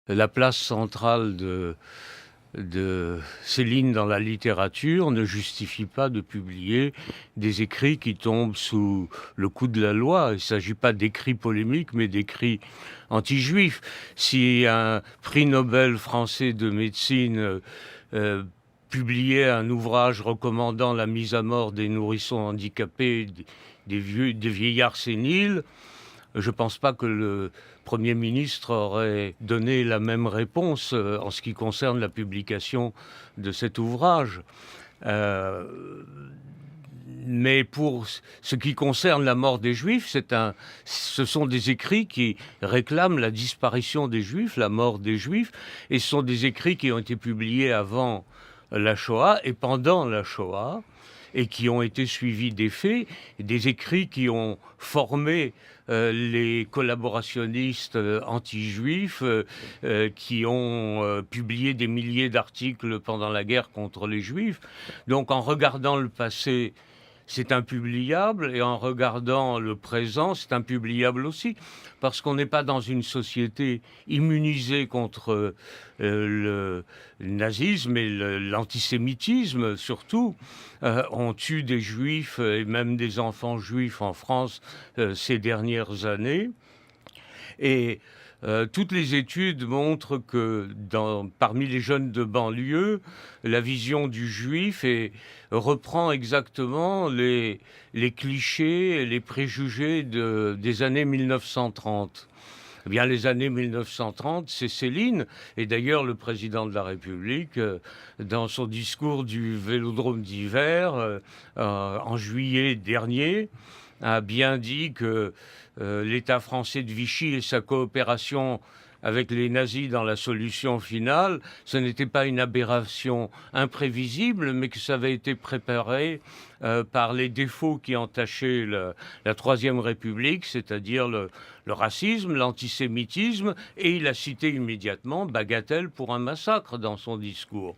La place centrale de Céline dans la littérature ne justifie pas de publier des écrits qui tombent sous le coup de la loi. Il ne s'agit pas d'écrits polémiques, mais d'écrits anti-juifs. Si un prix Nobel français de médecine publiait un ouvrage recommandant la mise à mort des nourrissons handicapés, des vieillards séniles, je ne pense pas que le Premier ministre aurait donné la même réponse en ce qui concerne la publication de cet ouvrage. Euh, mais pour ce qui concerne la mort des Juifs, ce sont des écrits qui réclament la disparition des Juifs, la mort des Juifs, et ce sont des écrits qui ont été publiés avant la Shoah et pendant la Shoah, et qui ont été suivis des faits, des écrits qui ont formé les collaborationnistes anti-juifs, qui ont publié des milliers d'articles pendant la guerre contre les Juifs. Donc en regardant le passé, c'est impubliable, et en regardant le présent, c'est impubliable aussi, parce qu'on n'est pas dans une société immunisée contre le nazisme et l'antisémitisme surtout. On tue des juifs et même des enfants juifs en France ces dernières années. Et toutes les études montrent que parmi les jeunes de banlieue, la vision du juif reprend exactement les clichés et les préjugés des années 1930. Eh bien, les années 1930, c'est Céline. Et d'ailleurs, le président de la République, dans son discours du Vélodrome d'hiver, en juillet dernier, a bien dit que l'État français de Vichy et sa coopération avec les nazis dans la solution finale, ce n'était pas une aberration imprévisible, mais que ça avait été préparé par les défauts qui entachaient la Troisième République, c'est-à-dire le racisme, l'antisémitisme, et il a cité immédiatement Bagatelle pour un massacre dans son discours.